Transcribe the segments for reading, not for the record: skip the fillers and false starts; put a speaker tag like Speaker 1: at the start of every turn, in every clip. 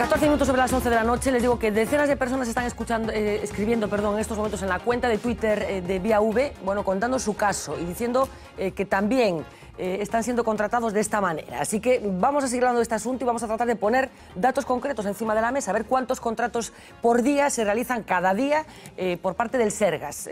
Speaker 1: 14 minutos sobre las 11 de la noche. Les digo que decenas de personas están escribiendo en estos momentos en la cuenta de Twitter de Vía V, contando su caso y diciendo que también están siendo contratados de esta manera. Así que vamos a seguir hablando de este asunto y vamos a tratar de poner datos concretos encima de la mesa, a ver cuántos contratos por día se realizan cada día por parte del Sergas.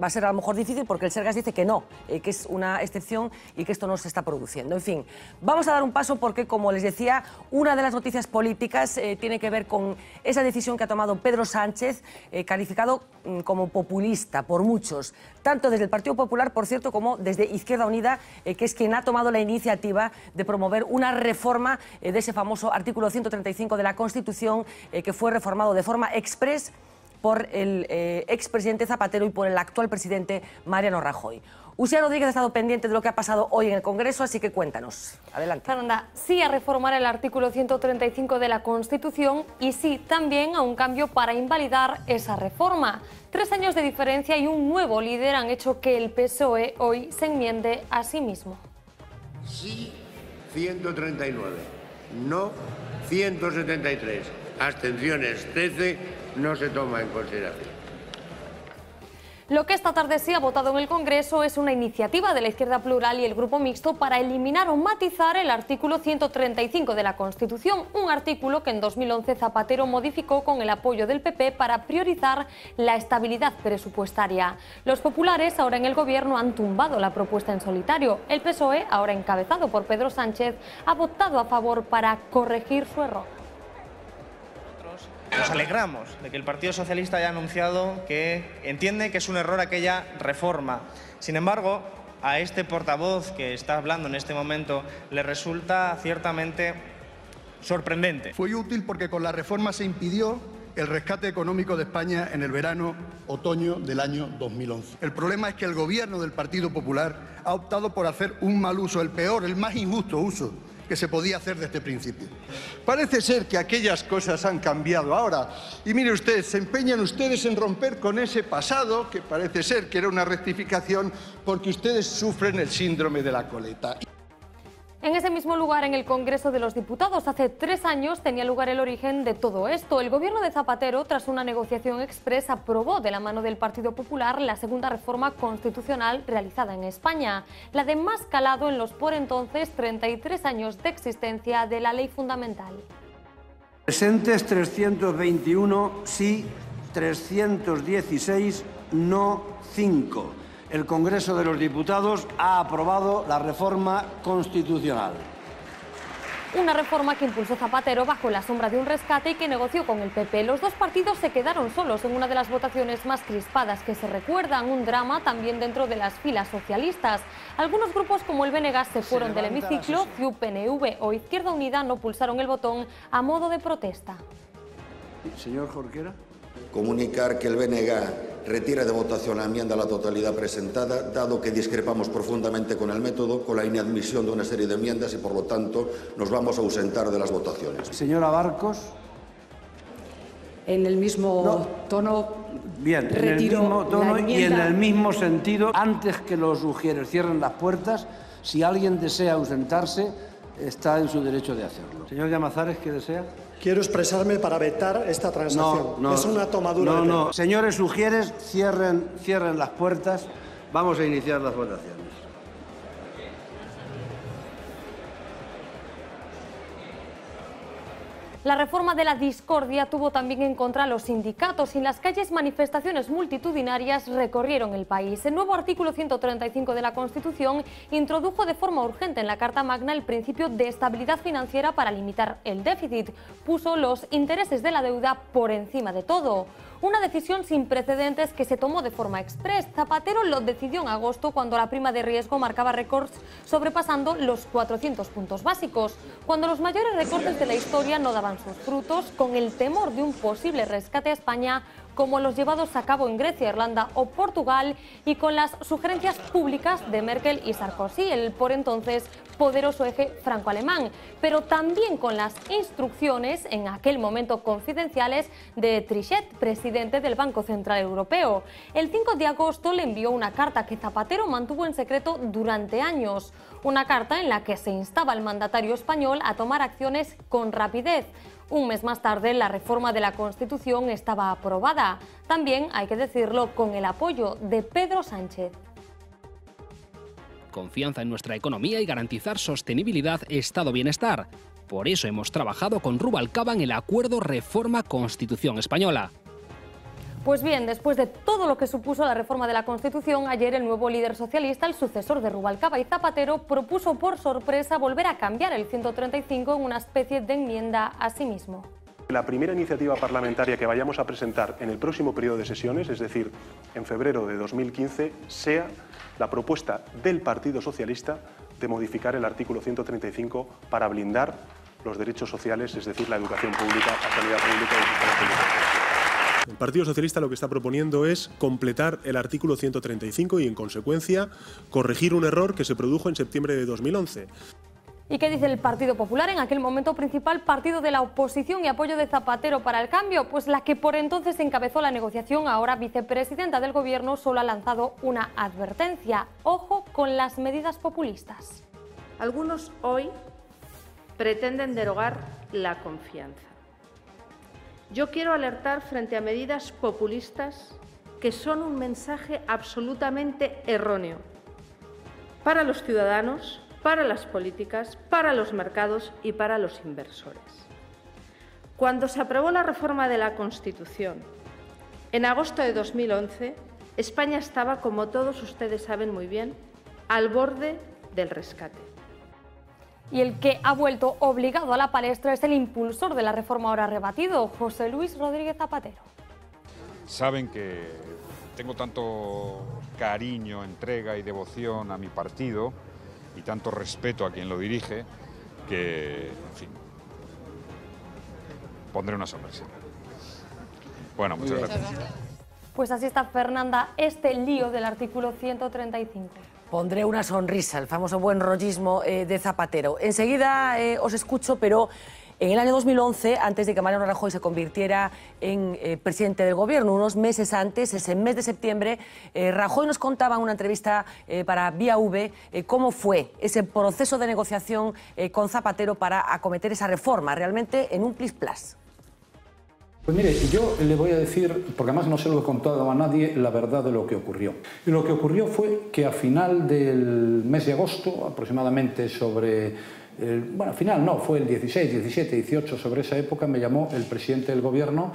Speaker 1: Va a ser a lo mejor difícil porque el Sergas dice que no, que es una excepción y que esto no se está produciendo. En fin, vamos a dar un paso porque, como les decía, una de las noticias políticas tiene que ver con esa decisión que ha tomado Pedro Sánchez, calificado como populista por muchos, tanto desde el Partido Popular, por cierto, como desde Izquierda Unida, que es quien ha tomado la iniciativa de promover una reforma de ese famoso artículo 135 de la Constitución, que fue reformado de forma exprés por el expresidente Zapatero y por el actual presidente Mariano Rajoy. Uxía Rodríguez ha estado pendiente de lo que ha pasado hoy en el Congreso, así que cuéntanos. Adelante.
Speaker 2: Fernanda, sí a reformar el artículo 135 de la Constitución y sí también a un cambio para invalidar esa reforma. 3 años de diferencia y un nuevo líder han hecho que el PSOE hoy se enmiende a sí mismo.
Speaker 3: Sí, 139. No, 173. Abstenciones, 13. No se toma en consideración.
Speaker 2: Lo que esta tarde se ha votado en el Congreso es una iniciativa de la Izquierda Plural y el Grupo Mixto para eliminar o matizar el artículo 135 de la Constitución, un artículo que en 2011 Zapatero modificó con el apoyo del PP para priorizar la estabilidad presupuestaria. Los populares, ahora en el Gobierno, han tumbado la propuesta en solitario. El PSOE, ahora encabezado por Pedro Sánchez, ha votado a favor para corregir su error.
Speaker 4: Nos alegramos de que el Partido Socialista haya anunciado que entiende que es un error aquella reforma. Sin embargo, a este portavoz que está hablando en este momento le resulta ciertamente sorprendente.
Speaker 5: Fue útil porque con la reforma se impidió el rescate económico de España en el verano-otoño del año 2011. El problema es que el Gobierno del Partido Popular ha optado por hacer un mal uso, el peor, el más injusto uso que se podía hacer desde el principio. Parece ser que aquellas cosas han cambiado ahora. Y mire usted, se empeñan ustedes en romper con ese pasado, que parece ser que era una rectificación, porque ustedes sufren el síndrome de la coleta.
Speaker 2: En ese mismo lugar, en el Congreso de los Diputados, hace 3 años tenía lugar el origen de todo esto. El gobierno de Zapatero, tras una negociación express, aprobó de la mano del Partido Popular la segunda reforma constitucional realizada en España, la de más calado en los por entonces 33 años de existencia de la ley fundamental.
Speaker 6: Presentes 321, sí, 316, no 5. El Congreso de los Diputados ha aprobado la reforma constitucional.
Speaker 2: Una reforma que impulsó Zapatero bajo la sombra de un rescate y que negoció con el PP. Los dos partidos se quedaron solos en una de las votaciones más crispadas que se recuerdan, un drama también dentro de las filas socialistas. Algunos grupos como el BNG se fueron del hemiciclo, CiU, PNV o Izquierda Unida no pulsaron el botón a modo de protesta.
Speaker 6: Señor Jorquera.
Speaker 7: Comunicar que el BNG retira de votación la enmienda a la totalidad presentada, dado que discrepamos profundamente con el método, con la inadmisión de una serie de enmiendas y, por lo tanto, nos vamos a ausentar de las votaciones.
Speaker 6: Señora Barcos.
Speaker 8: En el mismo tono.
Speaker 6: Bien, en el mismo tono y en el mismo sentido. Antes que los Ujieres cierren las puertas, si alguien desea ausentarse, está en su derecho de hacerlo. Señor Llamazares, ¿qué desea?
Speaker 9: Quiero expresarme para vetar esta transacción.
Speaker 6: No,
Speaker 9: es una tomadura de pelo.
Speaker 6: No. Señores Ujieres, cierren las puertas. Vamos a iniciar las votaciones.
Speaker 2: La reforma de la discordia tuvo también en contra a los sindicatos y en las calles manifestaciones multitudinarias recorrieron el país. El nuevo artículo 135 de la Constitución introdujo de forma urgente en la Carta Magna el principio de estabilidad financiera para limitar el déficit. Puso los intereses de la deuda por encima de todo. Una decisión sin precedentes que se tomó de forma express. Zapatero lo decidió en agosto cuando la prima de riesgo marcaba récords sobrepasando los 400 puntos básicos. Cuando los mayores recortes de la historia no daban sus frutos, con el temor de un posible rescate a España, como los llevados a cabo en Grecia, Irlanda o Portugal, y con las sugerencias públicas de Merkel y Sarkozy, el por entonces poderoso eje franco-alemán, pero también con las instrucciones, en aquel momento confidenciales, de Trichet, presidente del Banco Central Europeo. El 5 de agosto le envió una carta que Zapatero mantuvo en secreto durante años, una carta en la que se instaba al mandatario español a tomar acciones con rapidez. Un mes más tarde, la reforma de la Constitución estaba aprobada. También, hay que decirlo, con el apoyo de Pedro Sánchez.
Speaker 10: Confianza en nuestra economía y garantizar sostenibilidad, estado-bienestar. Por eso hemos trabajado con Rubalcaba en el acuerdo Reforma Constitución Española.
Speaker 2: Pues bien, después de todo lo que supuso la reforma de la Constitución, ayer el nuevo líder socialista, el sucesor de Rubalcaba y Zapatero, propuso por sorpresa volver a cambiar el 135 en una especie de enmienda a sí mismo.
Speaker 11: La primera iniciativa parlamentaria que vayamos a presentar en el próximo periodo de sesiones, es decir, en febrero de 2015, sea la propuesta del Partido Socialista de modificar el artículo 135 para blindar los derechos sociales, es decir, la educación pública, la sanidad pública y el sistema público. El Partido Socialista lo que está proponiendo es completar el artículo 135 y, en consecuencia, corregir un error que se produjo en septiembre de 2011.
Speaker 2: ¿Y qué dice el Partido Popular, en aquel momento principal partido de la oposición y apoyo de Zapatero para el cambio? Pues la que por entonces encabezó la negociación, ahora vicepresidenta del Gobierno, solo ha lanzado una advertencia. Ojo con las medidas populistas.
Speaker 12: Algunos hoy pretenden derogar la confianza. Yo quiero alertar frente a medidas populistas que son un mensaje absolutamente erróneo para los ciudadanos, para las políticas, para los mercados y para los inversores. Cuando se aprobó la reforma de la Constitución, en agosto de 2011, España estaba, como todos ustedes saben muy bien, al borde del rescate.
Speaker 2: Y el que ha vuelto obligado a la palestra es el impulsor de la reforma ahora rebatido, José Luis Rodríguez Zapatero.
Speaker 13: Saben que tengo tanto cariño, entrega y devoción a mi partido y tanto respeto a quien lo dirige que, en fin, pondré una sonrisa. Bueno, muchas gracias.
Speaker 2: Pues así está, Fernanda, este lío del artículo 135.
Speaker 1: Pondré una sonrisa, el famoso buen rollismo de Zapatero. Enseguida os escucho, pero en el año 2011, antes de que Mariano Rajoy se convirtiera en presidente del Gobierno, unos meses antes, ese mes de septiembre, Rajoy nos contaba en una entrevista para Vía V cómo fue ese proceso de negociación con Zapatero para acometer esa reforma, realmente en un plis-plas.
Speaker 6: Pues mire, yo le voy a decir, porque además no se lo he contado a nadie, la verdad de lo que ocurrió. Y lo que ocurrió fue que a final del mes de agosto, aproximadamente sobre... bueno, al final no, fue el 16, 17, 18, sobre esa época, me llamó el presidente del Gobierno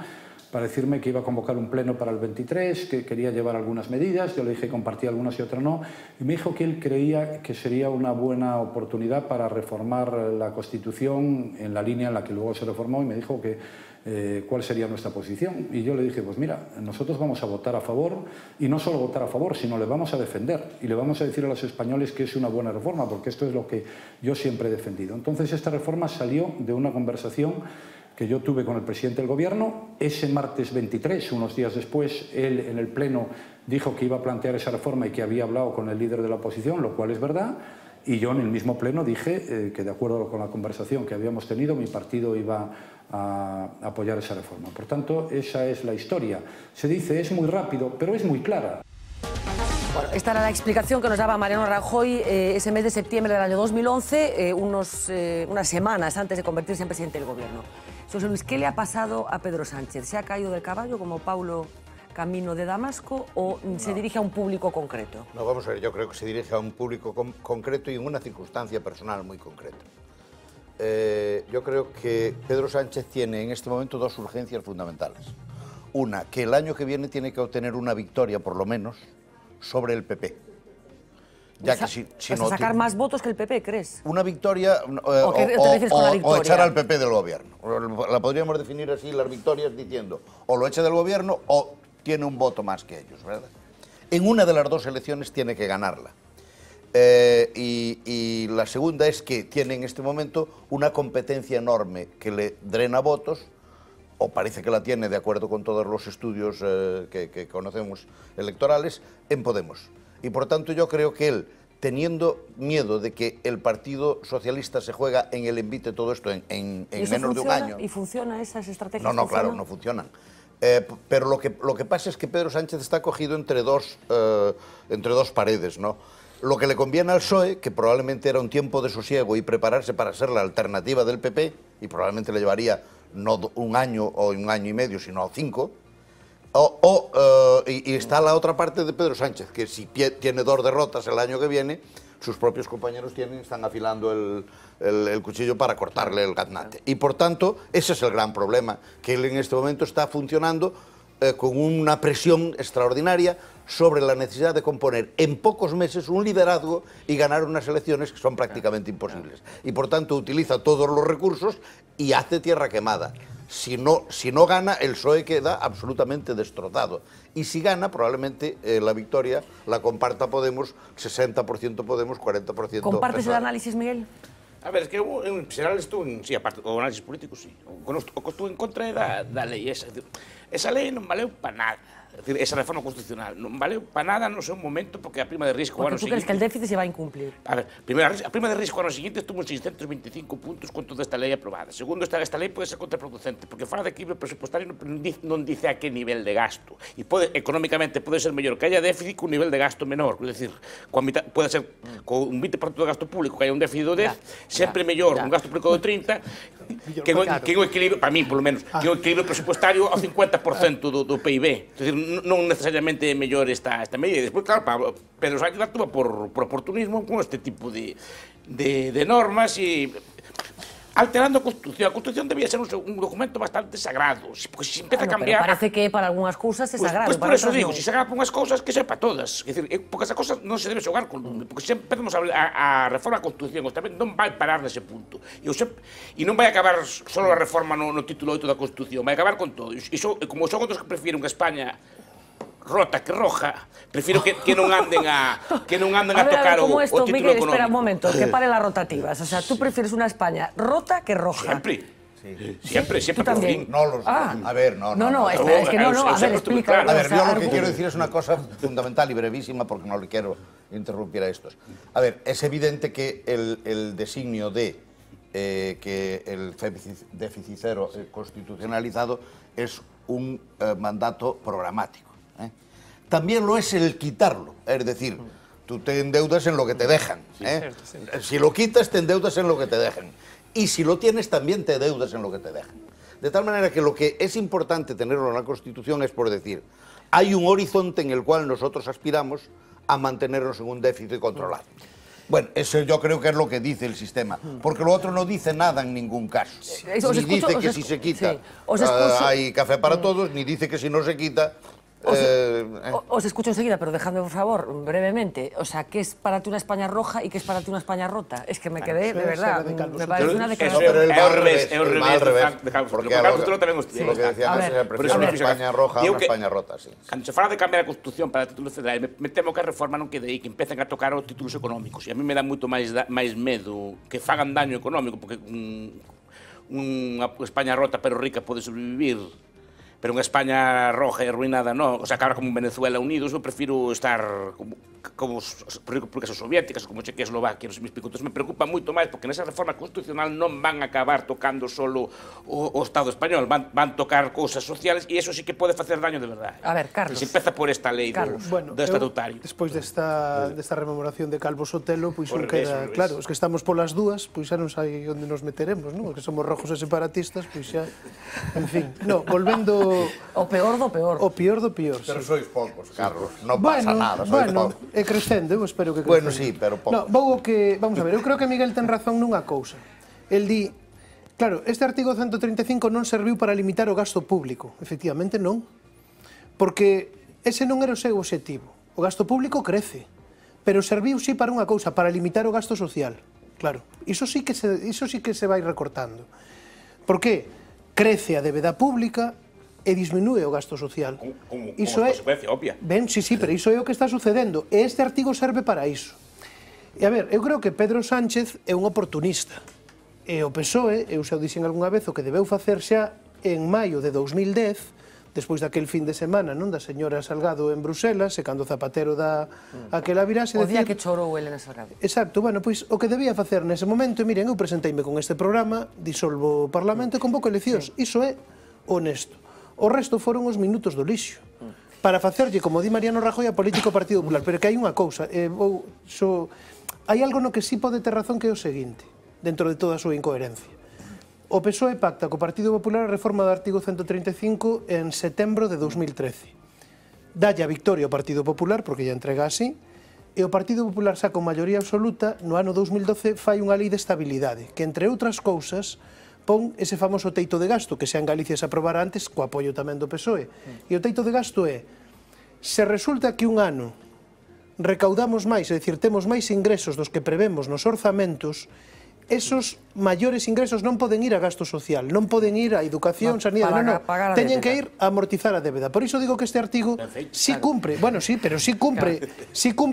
Speaker 6: para decirme que iba a convocar un pleno para el 23, que quería llevar algunas medidas. Yo le dije que compartía algunas y otras no, y me dijo que él creía que sería una buena oportunidad para reformar la Constitución en la línea en la que luego se reformó, y me dijo que cuál sería nuestra posición. Y yo le dije, pues mira, nosotros vamos a votar a favor, y no solo votar a favor, sino le vamos a defender, y le vamos a decir a los españoles que es una buena reforma, porque esto es lo que yo siempre he defendido. Entonces esta reforma salió de una conversación que yo tuve con el presidente del Gobierno. Ese martes 23, unos días después, él en el Pleno dijo que iba a plantear esa reforma y que había hablado con el líder de la oposición, lo cual es verdad, y yo en el mismo Pleno dije que de acuerdo con la conversación que habíamos tenido, mi partido iba a apoyar esa reforma. Por tanto, esa es la historia. Se dice, es muy rápido, pero es muy clara.
Speaker 1: Bueno, esta era la explicación que nos daba Mariano Rajoy ese mes de septiembre del año 2011, unas semanas antes de convertirse en presidente del Gobierno. José Luis, ¿qué le ha pasado a Pedro Sánchez? ¿Se ha caído del caballo como Paulo camino de Damasco o se dirige a un público concreto?
Speaker 14: No, vamos a ver, yo creo que se dirige a un público concreto y en una circunstancia personal muy concreta. Yo creo que Pedro Sánchez tiene en este momento dos urgencias fundamentales. Una, que el año que viene tiene que obtener una victoria, por lo menos, sobre el PP. Ya que si no
Speaker 1: sacar más votos que el PP, ¿crees?
Speaker 14: Una victoria o echar al PP del Gobierno. La podríamos definir así, las victorias, diciendo o lo echa del Gobierno o tiene un voto más que ellos, ¿verdad? En una de las dos elecciones tiene que ganarla. Y la segunda es que tiene en este momento una competencia enorme que le drena votos, o parece que la tiene de acuerdo con todos los estudios que conocemos electorales, en Podemos. Y por tanto yo creo que él, teniendo miedo de que el Partido Socialista se juega en el envite todo esto en menos de un año...
Speaker 1: ¿Y funciona esas estrategias?
Speaker 14: No, claro, no funcionan. Pero lo que pasa es que Pedro Sánchez está cogido entre dos paredes, ¿no? Lo que le conviene al PSOE, que probablemente era un tiempo de sosiego y prepararse para ser la alternativa del PP, y probablemente le llevaría no un año o un año y medio, sino 5, y está la otra parte de Pedro Sánchez, que si tiene 2 derrotas el año que viene, sus propios compañeros están afilando el cuchillo para cortarle el gaznate. Y por tanto, ese es el gran problema, que él en este momento está funcionando con una presión extraordinaria sobre la necesidad de componer en pocos meses un liderazgo y ganar unas elecciones que son prácticamente imposibles. Y por tanto utiliza todos los recursos y hace tierra quemada. Si no gana, el PSOE queda absolutamente destrozado. Y si gana, probablemente la victoria la comparta Podemos, 60% Podemos, 40%
Speaker 1: ¿Compartes el análisis, Miguel?
Speaker 15: A ver, es que en xeral estou en, sí, aparte, o análisis político, sí. O que estou en contra é da lei esa. Esa lei non valeu para nada. Es decir, esa reforma constitucional non valeu para nada no seu momento porque a prima de risco...
Speaker 1: Porque tú crees que el déficit se va a incumplir.
Speaker 15: A ver, a prima de risco ano seguinte estuvo en 625 puntos con toda esta lei aprobada. Segundo, esta lei pode ser contraproducente porque fora de equilibrio presupuestario non dice a que nivel de gasto. E económicamente pode ser mellor que haya déficit con un nivel de gasto menor. Es decir, pode ser con un 20% de gasto público que haya un déficit do 10, sempre mellor un gasto público do 30 que un equilibrio, para mí, polo menos, que un equilibrio presupuestario ao 50% do PIB. Es decir, non necesariamente é mellor esta medida. E despois, claro, Pedro Sánchez actúa por oportunismo con este tipo de normas e alterando a Constitución. A Constitución debía ser un documento bastante sagrado, porque se empieza a cambiar...
Speaker 1: Pero parece que para algunhas cousas é sagrado.
Speaker 15: Pues por eso digo, se sagrado para unhas cousas, que sea para todas. Es decir, porque esas cousas non se debe xogar con lume, porque se empezamos a reforma da Constitución, tamén non vai parar nese punto. E non vai acabar só a reforma no título 8 da Constitución, vai acabar con todo. E como son outros que prefiren que España rota que roja, prefiro que non anden a tocar o título
Speaker 1: Miguel,
Speaker 15: económico.
Speaker 1: Espera un momento, que pare las rotativas. O sea, tú prefieres una España rota que roja.
Speaker 15: Siempre. Siempre,
Speaker 1: ¿Tú también?
Speaker 14: No, a ver, no.
Speaker 1: No, espera, es que no, a ver, explica.
Speaker 14: A ver, yo lo que quiero decir es una cosa fundamental y brevísima porque no le quiero interrumpir a estos. A ver, es evidente que el designio de que el déficit cero constitucionalizado es un mandato programático. También lo es el quitarlo, es decir, tú te endeudas en lo que te dejan. Si lo quitas, te endeudas en lo que te dejan. Y si lo tienes, también te endeudas en lo que te dejan. De tal manera que lo que es importante tenerlo en la Constitución es por decir, hay un horizonte en el cual nosotros aspiramos a mantenernos en un déficit controlado. Bueno, eso yo creo que es lo que dice el sistema, porque lo otro no dice nada en ningún caso. Ni dice que si se quita hay café para todos, ni dice que si no se quita...
Speaker 1: Os escucho enseguida, pero dejadme, por favor, brevemente. O sea, ¿qué es para ti una España roja y qué es para ti una España rota? Es que me quedé, de verdad, me parece una declaración...
Speaker 14: Pero él va al revés, porque lo que decía antes es prefiero una España roja a una España rota, sí.
Speaker 15: Cando se fala de cambiar a Constitución para títulos federais, me temo que a reforma non quede aí, que empecen a tocar os títulos económicos. E a mí me dá moito máis medo que fagan daño económico, porque unha España rota pero rica pode sobrevivir, pero unha España roja e arruinada non, o sea, acabar como Venezuela unidos, eu prefiro estar como repúblicas soviéticas, como Checoslovaquia, non se me explico. Entón, me preocupa moito máis, porque nesa reforma constitucional non van a acabar tocando solo o Estado español, van tocar cousas sociales, e iso sí que pode facer daño de verdade.
Speaker 1: A ver, Carlos.
Speaker 15: Se empeza por esta lei do estatutario.
Speaker 16: Despois desta rememoración de Calvo Sotelo, pois non queda... Claro, os que estamos polas dúas, pois xa non sei onde nos meteremos, non? Os que somos rojos e separatistas, pois xa... En fin, no, volvendo...
Speaker 1: O peor do peor.
Speaker 16: O peor do peor,
Speaker 14: pero sois poucos, Carlos, non pasa nada, sois poucos.
Speaker 16: É crecendo, eu espero que crecendo.
Speaker 14: Bueno, sí, pero pouco.
Speaker 16: No, vamos a ver, eu creo que Miguel ten razón nunha cousa. El di, claro, este artigo 135 non serviu para limitar o gasto público. Efectivamente non. Porque ese non era o seu obxectivo. O gasto público crece, pero serviu sí para unha cousa, para limitar o gasto social. Claro, iso sí que se vai recortando. Por que? Crece a débeda pública e disminúe o gasto social.
Speaker 15: Como consecuencia obvia.
Speaker 16: Ben, sí, pero iso é o que está sucedendo. E este artigo serve para iso. E a ver, eu creo que Pedro Sánchez é un oportunista. E o PSOE, eu xa o dixen algunha vez, o que debeu facer xa en maio de 2010, despois daquel fin de semana, non, da señora Salgado en Bruselas, e cando Zapatero dá aquela viraxe...
Speaker 1: O día que chorou Elena Salgado.
Speaker 16: Exacto, bueno, pois o que debía facer nese momento, miren, eu presenteime con este programa, disolvo o Parlamento e convoco eleccións. Iso é honesto. O resto foron os minutos do lixo. Para facerlle, como di Mariano Rajoy, a política ao Partido Popular. Pero que hai unha cousa. Hai algo no que sí pode ter razón que é o seguinte, dentro de toda a súa incoherencia. o PSOE pacta co Partido Popular a reforma do artigo 135 en setembro de 2013. Dalle a victoria ao Partido Popular, porque lle entrega así, e o Partido Popular saca con maioría absoluta, no ano 2012 fai unha lei de estabilidade, que entre outras cousas pon ese famoso teito de gasto, que xa en Galicia se aprobara antes, co apoio tamén do PSOE. E o teito de gasto é, se resulta que un ano recaudamos máis, é dicir, temos máis ingresos dos que prevemos nos orzamentos, esos maiores ingresos non poden ir a gasto social, non poden ir a educación, sanidade, non, teñen que ir a amortizar a débeda. Por iso digo que este artigo sí cumpre, bueno, sí, pero sí cumpre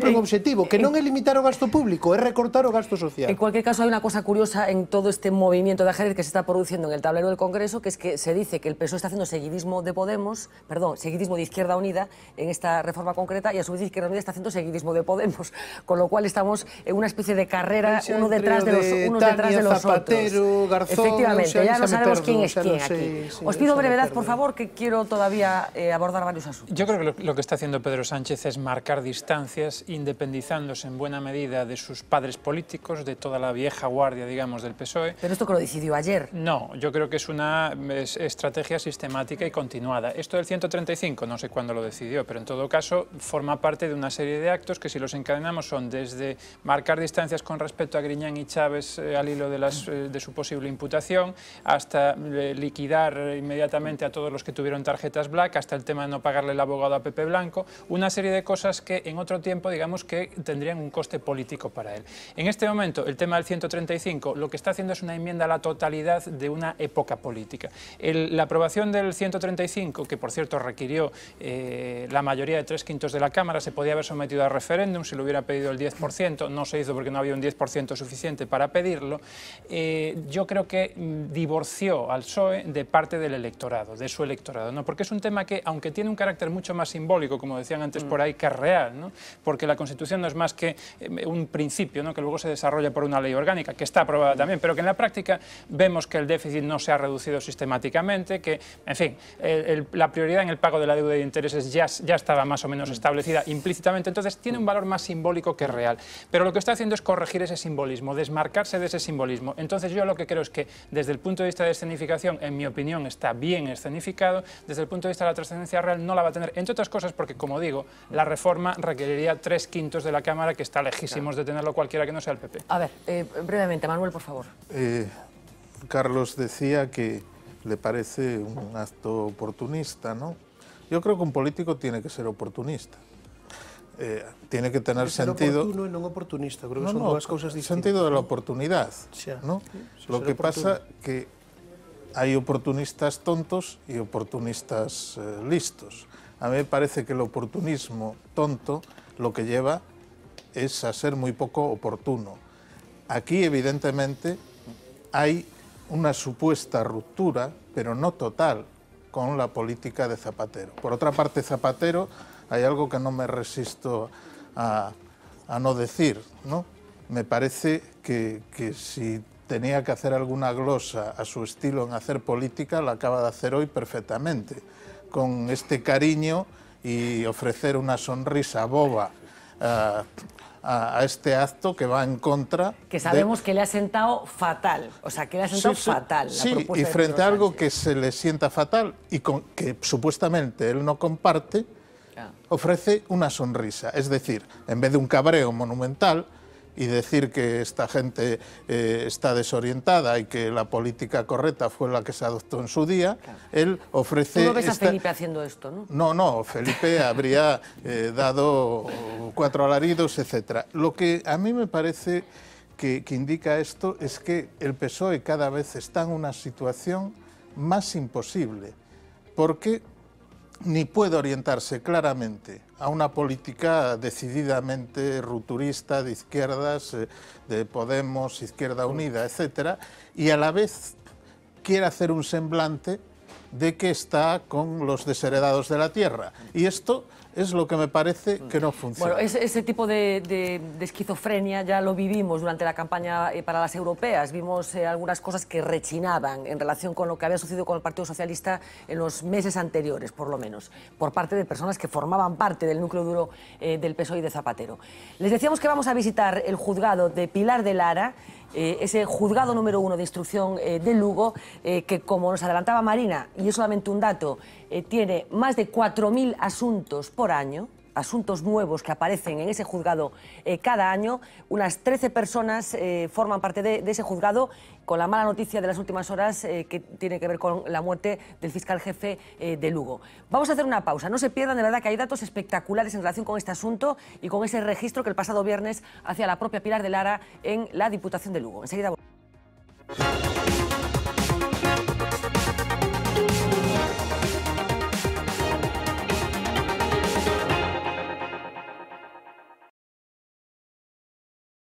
Speaker 16: un objetivo, que non é limitar o gasto público, é recortar o gasto social.
Speaker 1: En cualquier caso, hay una cosa curiosa en todo este movimiento de ajedrez que se está produciendo en el tablero del Congreso, que es que se dice que el PSOE está haciendo seguidismo de Podemos, perdón, seguidismo de Izquierda Unida en esta reforma concreta, y a su vez Izquierda Unida está haciendo seguidismo de Podemos, con lo cual estamos en una especie de carrera, uno detrás de los
Speaker 16: Zapatero,
Speaker 1: otros.
Speaker 16: Garzón,
Speaker 1: efectivamente, ya no sabemos quién es quién
Speaker 16: aquí.
Speaker 1: Os pido brevedad, por favor, que quiero todavía abordar varios asuntos.
Speaker 17: Yo creo que lo que está haciendo Pedro Sánchez es marcar distancias, independizándose en buena medida de sus padres políticos, de toda la vieja guardia, digamos, del PSOE.
Speaker 1: Pero esto que lo decidió ayer.
Speaker 17: No, yo creo que es una estrategia sistemática y continuada. Esto del 135, no sé cuándo lo decidió, pero en todo caso forma parte de una serie de actos que, si los encadenamos, son desde marcar distancias con respecto a Griñán y Chávez al hilo de su posible imputación, hasta liquidar inmediatamente a todos los que tuvieron tarjetas black, hasta el tema de no pagarle el abogado a Pepe Blanco, una serie de cosas que en otro tiempo, digamos, que tendrían un coste político para él. En este momento, el tema del 135 lo que está haciendo es una enmienda a la totalidad de una época política. La aprobación del 135, que por cierto requirió la mayoría de 3/5 de la Cámara, se podía haber sometido a referéndum, si lo hubiera pedido el 10%, no se hizo porque no había un 10% suficiente para pedirlo. Yo creo que divorció al PSOE de parte del electorado, de su electorado, ¿no? Porque es un tema que, aunque tiene un carácter mucho más simbólico, como decían antes por ahí, que es real, ¿no? Porque la Constitución no es más que un principio, ¿no? Que luego se desarrolla por una ley orgánica, que está aprobada también, pero que en la práctica vemos que el déficit no se ha reducido sistemáticamente, que, en fin, la prioridad en el pago de la deuda de intereses ya estaba más o menos establecida implícitamente, entonces tiene un valor más simbólico que real. Pero lo que está haciendo es corregir ese simbolismo, desmarcarse de ese simbolismo. Entonces yo lo que creo es que desde el punto de vista de escenificación, en mi opinión, está bien escenificado. Desde el punto de vista de la trascendencia real no la va a tener, entre otras cosas porque, como digo, la reforma requeriría 3/5 de la Cámara, que está lejísimos de tenerlo cualquiera que no sea el PP.
Speaker 1: A ver, brevemente, Manuel, por favor.
Speaker 18: Carlos decía que le parece un acto oportunista, ¿no? Yo creo que un político tiene que ser oportunista. Tiene que tener sentido...
Speaker 16: oportuno e non oportunista, creo que son dúas cousas distintas.
Speaker 18: Sentido de la oportunidad, ¿no? Lo que pasa que hay oportunistas tontos y oportunistas listos. A mí me parece que el oportunismo tonto lo que lleva es a ser muy poco oportuno. Aquí, evidentemente, hay una supuesta ruptura, pero no total, con la política de Zapatero. Por otra parte, Zapatero, hay algo que no me resisto a no decir, ¿no? Me parece que si tenía que hacer alguna glosa a su estilo en hacer política, la acaba de hacer hoy perfectamente, con este cariño y ofrecer una sonrisa boba a este acto que va en contra...
Speaker 1: Que sabemos que le ha sentado fatal, o sea, que le ha sentado fatal.
Speaker 18: Sí, y frente a algo que se le sienta fatal y que supuestamente él no comparte, ofrece una sonrisa. Es decir, en vez de un cabreo monumental y decir que esta gente está desorientada y que la política correcta fue la que se adoptó en su día, él ofrece...
Speaker 1: Tú no ves a Felipe haciendo esto, ¿no?
Speaker 18: No, Felipe habría dado 4 alaridos, etc. Lo que a mí me parece que indica esto es que el PSOE cada vez está en una situación más imposible, porque ni puede orientarse claramente a una política decididamente rupturista de izquierdas, de Podemos, Izquierda Unida, etc., y a la vez quiere hacer un semblante de que está con los desheredados de la tierra. Y esto es lo que me parece que no funciona.
Speaker 1: Bueno, ese tipo de esquizofrenia ya lo vivimos durante la campaña para las europeas. Vimos algunas cosas que rechinaban en relación con lo que había sucedido con el Partido Socialista en los meses anteriores, por lo menos, por parte de personas que formaban parte del núcleo duro del PSOE y de Zapatero. Les decíamos que vamos a visitar el juzgado de Pilar de Lara ese juzgado número 1 de instrucción de Lugo, que como nos adelantaba Marina, y es solamente un dato, tiene más de 4.000 asuntos por año, asuntos nuevos que aparecen en ese juzgado cada año. Unas 13 personas forman parte de ese juzgado, con la mala noticia de las últimas horas que tiene que ver con la muerte del fiscal jefe de Lugo. Vamos a hacer una pausa. No se pierdan, de verdad que hay datos espectaculares en relación con este asunto y con ese registro que el pasado viernes hacía la propia Pilar de Lara en la Diputación de Lugo. Enseguida volvemos.